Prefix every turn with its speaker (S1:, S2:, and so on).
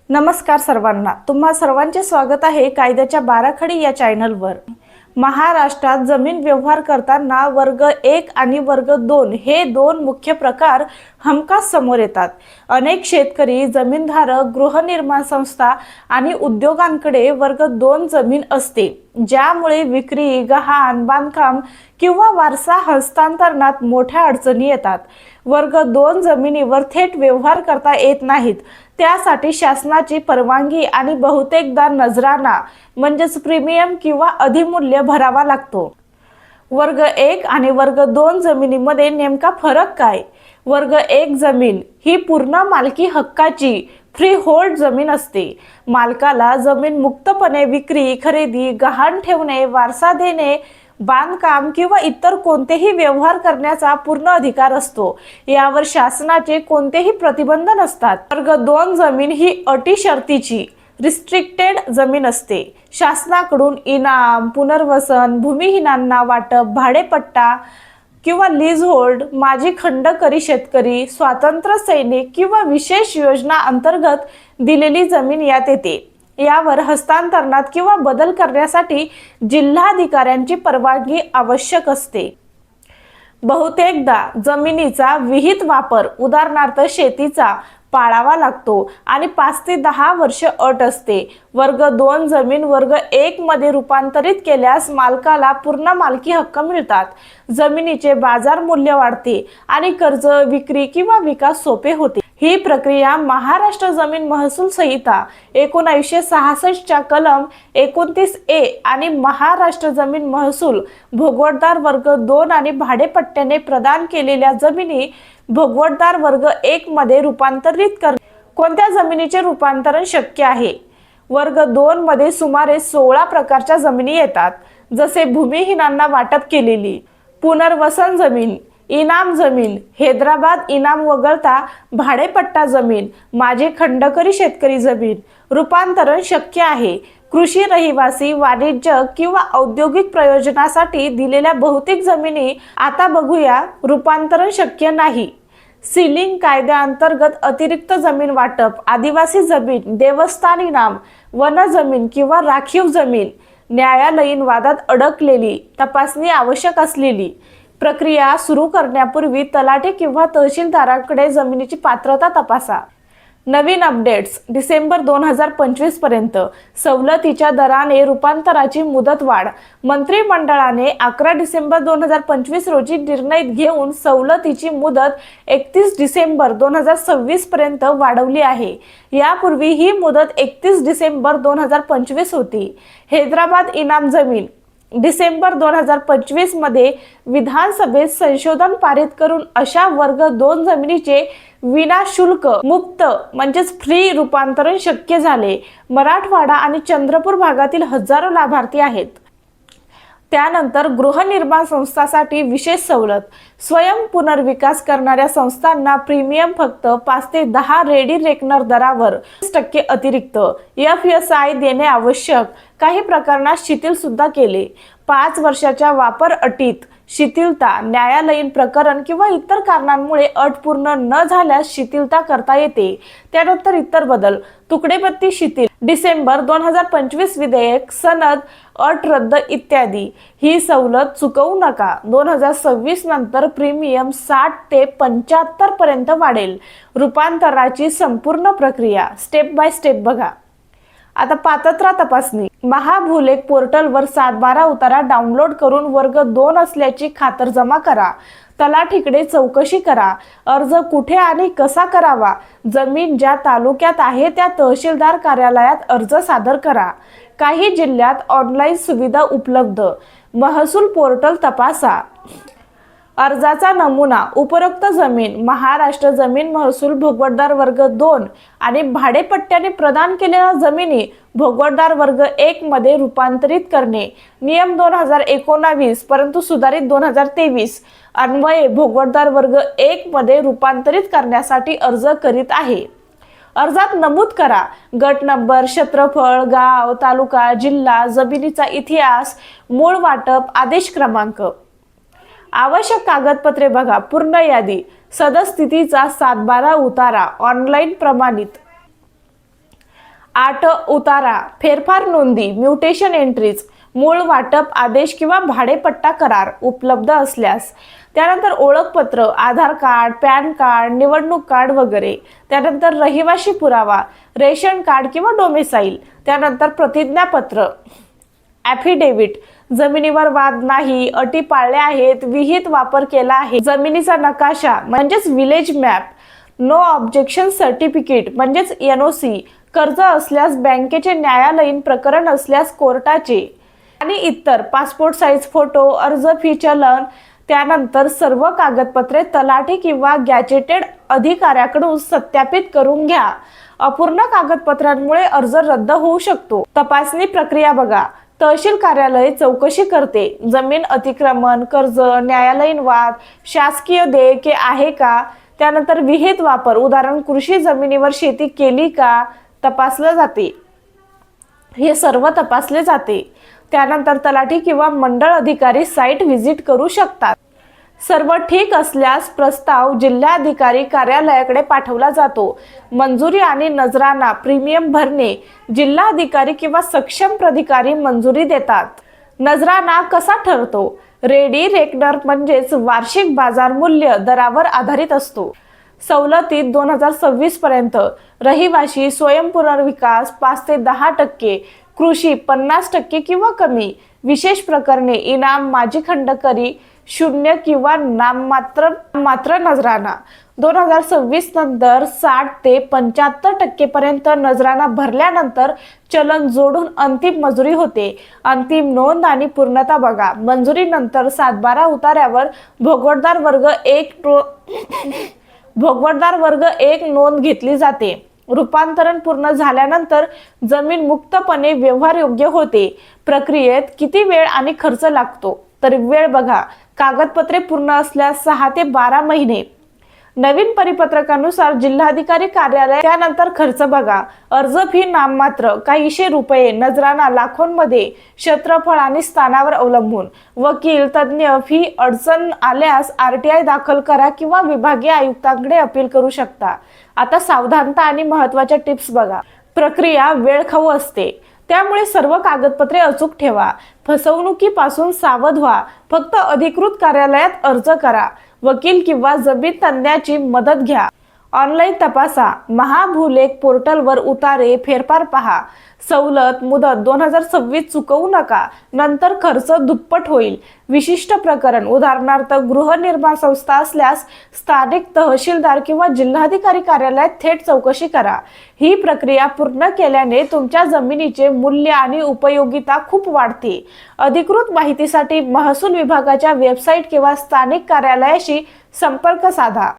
S1: नमस्कार सर्वांना, तुम्हा सर्वांचे स्वागत आहे कायद्याच्या बाराखडी या चॅनलवर। महाराष्ट्रात जमीन व्यवहार करताना वर्ग 1 आणि वर्ग 2 हे दोन मुख्य प्रकार हमखास समोर येतात। अनेक शेतकरी, जमीनधारक, गृहनिर्माण संस्था आणि उद्योगांकडे वर्ग 2 जमीन असते, ज्यामुळे विक्री, गहाण, बांधकाम किंवा वारसा हस्तांतरणात मोठ्या अडचणी येतात। वर्ग 2 जमिनीवर थेट व्यवहार करता येत नाहीत, त्यासाठी शासनाची परवानगी आणि बहुतेकदा नजराना म्हणजेच प्रीमियम किंवा अधिमूल्य भरावा लागतो। वर्ग 1 आणि वर्ग 2 जमिनीमध्ये नेमका फरक काय? वर्ग 1 जमीन ही पूर्ण मालकी हक्काची फ्री होल्ड जमीन असते। मालकाला जमीन मुक्तपणे विक्री, खरेदी, गहाण ठेवणे, वारसा देणे, बांधकाम किंवा इतर कोणतेही व्यवहार करण्याचा पूर्ण अधिकार असतो। यावर शासनाचे कोणतेही प्रतिबंध नसतात। वर्ग 2 जमीन ही अटी शर्तीची रिस्ट्रिक्टेड जमीन असते। शासनाकडून इनाम, पुनर्वसन, भूमिहीनांना वाटप, भाडेपट्टा किंवा लीज होल्ड, माजी खंडकरी शेतकरी, स्वातंत्र्य सैनिक किंवा विशेष योजना अंतर्गत दिलेली जमीन यात येते। यावर हस्तांतरणात किंवा बदल करण्यासाठी जिल्हाधिकाऱ्यांची परवानगी आवश्यक असते। बहुतेकदा जमिनीचा विहित वापर, उदाहरणार्थ शेतीचा, पाळावा लागतो आणि 5 ते 10 वर्ष अट असते। वर्ग 2 जमीन वर्ग 1 मध्ये रूपांतरित केल्यास मालकाला पूर्ण मालकी हक्क मिळतात, जमिनीचे बाजार मूल्य वाढते आणि कर्ज, विक्री किंवा विकास सोपे होते। ही प्रक्रिया महाराष्ट्र जमीन महसूल संहिता 1966 च्या कलम 29A आणि महाराष्ट्र जमीन महसूल भोगवटदार वर्ग 2 आणि भाडेपट्ट्याने प्रदान केलेल्या जमिनी भोगवटदार वर्ग 1 मध्ये रूपांतरित करणे। कोणत्या जमिनीचे रूपांतरण शक्य आहे? वर्ग 2 मध्ये सुमारे 16 प्रकारच्या जमिनी येतात, जसे भूमिहीनांना वाटप केलेली, पुनर्वसन जमीन, इनाम जमीन, हैदराबाद इनाम वगळता भाडेपट्टा जमीन, माजी खंडकरी शेतकरी जमीन। रूपांतरण शक्य आहे। कृषी, रहिवासी, वाणिज्य किंवा औद्योगिक प्रयोजनासाठी दिलेल्या बहुतेक जमिनी आता बघूया रूपांतरण शक्य नाही। सीलिंग कायद्याअंतर्गत अतिरिक्त जमीन वाटप, आदिवासी जमीन, देवस्थान इनाम, वन जमीन किंवा राखीव जमीन, न्यायालयीन वादात अडकलेली, तपासणी आवश्यक असलेली। प्रक्रिया सुरू करण्यापूर्वी तलाठी किंवा तहसीलदाराकडे जमिनीची पात्रता तपासा। नवीन अपडेट्स डिसेंबर 2025 पर्यंत सवलतीच्या दराने रूपांतराची मुदतवाढ। मंत्रिमंडळाने 11 डिसेंबर 2025 रोजी निर्णय घेऊन सवलतीची मुदत 31 डिसेंबर 2026 पर्यंत वाढवली आहे। यापूर्वी ही मुदत 31 डिसेंबर 2025 होती। हैदराबाद इनाम जमीन डिसेंबर 2025 मध्ये विधानसभेत संशोधन पारित करून अशा वर्ग 2 जमिनीचे विनाशुल्क मुक्त म्हणजेच फ्री रूपांतरण शक्य झाले। मराठवाडा आणि चंद्रपूर भागातील हजारो लाभार्थी आहेत। त्यानंतर गृहनिर्माण संस्थांसाठी विशेष सवलत। स्वयं पुनर्विकास करणाऱ्या संस्थांना प्रीमियम फक्त 5 ते 10 रेडी रेकनर दरावर 20% अतिरिक्त FSI देणे आवश्यक। काही प्रकरणात शिथिल सुद्धा केले। 5 वर्षाच्या वापर अटीत शिथिलता, न्यायालयीन प्रकरण किंवा इतर कारणांमुळे अट पूर्ण न झाल्यास शिथिलता करता येते। त्यानंतर इतर बदल, तुकडेबंदी शिथिल, डिसेंबर 2025 विधेयक, सनद, अट रद्द इत्यादी। ही सवलत चुकवू नका। 2026 नंतर प्रीमियम 60 ते 75 पर्यंत वाढेल। रूपांतराची संपूर्ण प्रक्रिया स्टेप बाय स्टेप बघा। आता पात्रता तपासणी। महाभूलेख पोर्टलवर 7/12 उतारा डाउनलोड करून वर्ग 2 असल्याची खातरजमा करा। तलाठीकडे चौकशी करा। अर्ज कुठे आणि कसा करावा? जमीन ज्या तालुक्यात आहे त्या तहसीलदार कार्यालयात अर्ज सादर करा। काही जिल्ह्यात ऑनलाईन सुविधा उपलब्ध। महसूल पोर्टल तपासा। अर्जाचा नमुना, उपरोक्त जमीन महाराष्ट्र जमीन महसूल भोगवटदार वर्ग 2 आणि भाडेपट्ट्याने प्रदान केलेल्या जमिनी भोगवटदार वर्ग 1 मध्ये रूपांतरित करणे। नियम 2019 परंतु सुधारित 2023 अन्वये भोगवटदार वर्ग 1 मध्ये रूपांतरित करण्यासाठी अर्ज करीत आहे। अर्जात नमूद करा गट नंबर, क्षेत्रफळ, गाव, तालुका, जिल्हा, जमिनीचा इतिहास, मूळ वाटप, आदेश क्रमांक। आवश्यक कागदपत्रे बघा। पूर्ण यादी, सदस्थितीचा 7/12 उतारा, ऑनलाईन प्रमाणित। 8 उतारा, फेरफार नोंदी, म्युटेशन एंट्रीज, मूळ वाटप आदेश किंवा भाडेपट्टा करार उपलब्ध असल्यास, त्यानंतर ओळखपत्र, आधार कार्ड, पॅन कार्ड, निवडणूक कार्ड वगैरे, त्यानंतर रहिवाशी पुरावा, रेशन कार्ड किंवा डोमिसाईल, त्यानंतर प्रतिज्ञापत्र, ॲफिडेव्हिट, जमिनीवर वाद नाही, अटी पाळल्या आहेत, विहित वापर केला आहे, जमिनीचा नकाशा म्हणजेच village map, no objection certificate म्हणजेच NOC, कर्ज असल्यास बँकेचे, न्यायालयीन प्रकरण असल्यास कोर्टाचे आणि इतर, पासपोर्ट साईज फोटो, अर्ज फी चलन, त्यानंतर सर्व कागदपत्रे तलाठी किंवा गॅजेटेड अधिकाऱ्याकडून सत्यापित करून घ्या. अपूर्ण कागदपत्रांमुळे अर्ज रद्द होऊ शकतो. तपासणी प्रक्रिया बघा. तहसील कार्यालय चौकशी करते. जमीन अतिक्रमण, कर्ज, न्यायालयीन वाद, शासकीय देयके आहे का, त्यानंतर विहित वापर, उदाहरण कृषी जमिनीवर शेती केली का, तपासले जाते. हे सर्व तपासले जाते. त्यानंतर तलाठी किंवा मंडळ अधिकारी साईट व्हिजिट करू शकतात. सर्व ठीक असल्यास प्रस्ताव जिल्हाधिकारी कार्यालयाकडे पाठवला जातो. मंजुरी आणि नजराना प्रीमियम भरणे, जिल्हाधिकारी किंवा सक्षम प्राधिकारी मंजुरी देतात. नजराना कसा ठरतो? रेडी रेकनर म्हणजेच वार्षिक बाजार मूल्य दरावर आधारित असतो. सवलतीत 2026 पर्यंत, रहिवाशी स्वयंपुनर्विकास 5 ते 10%, कृषी 50% किंवा कमी, विशेष प्रकरणे इनाम माजी खंडकरी 0 किंवा नाममात्र नजराना. 2026 नंतर 60 ते 75% पर्यंत नजराना भरल्यानंतर चलन जोडून अंतिम मंजुरी होते. अंतिम नोंद आणि पूर्णता बघा. मंजुरीनंतर 7/12 उतार्यावर भोगवटदार वर्ग 1 नोंद घेतली जाते. रूपांतरण पूर्ण झाल्यानंतर जमीन मुक्तपणे व्यवहारयोग्य होते. प्रक्रियेत किती वेळ आणि खर्च लागतो? तर वेळ बघा. कागदपत्रे पूर्ण असल्यास 6 ते 12 महिने. नवीन परिपत्रकानुसार जिल्हाधिकारी कार्यालय. त्यानंतर खर्च बघा. अर्ज फी नाममात्र, काहीशे रुपये. नजराना लाखोंमध्ये, क्षेत्रफळ आणि स्थानावर अवलंबून. वकील, तज्ञ फी. अडचण आल्यास RTI दाखल करा किंवा विभागीय आयुक्तांकडे अपील करू शकता. आता सावधानता आणि महत्त्वाच्या टिप्स बघा. प्रक्रिया वेळखाऊ असते, त्यामुळे सर्व कागदपत्रे अचूक ठेवा. फसवणुकीपासून सावध व्हा. फक्त अधिकृत कार्यालयात अर्ज करा. वकील किंवा जमीन तज्ञाची मदत घ्या. ऑनलाईन तपासा. महाभूलेख पोर्टलवर उतारे, फेरफार पहा. सवलत मुदत 2026 चुकवू नका, नंतर खर्च दुप्पट होईल. विशिष्ट प्रकरण, उदाहरणार्थ गृहनिर्माण संस्था असल्यास स्थानिक तहसीलदार किंवा जिल्हाधिकारी कार्यालयात थेट चौकशी करा. ही प्रक्रिया पूर्ण केल्याने तुमच्या जमिनीचे मूल्य आणि उपयोगिता खूप वाढते. अधिकृत माहितीसाठी महसूल विभागाच्या वेबसाईट किंवा स्थानिक कार्यालयाशी संपर्क साधा.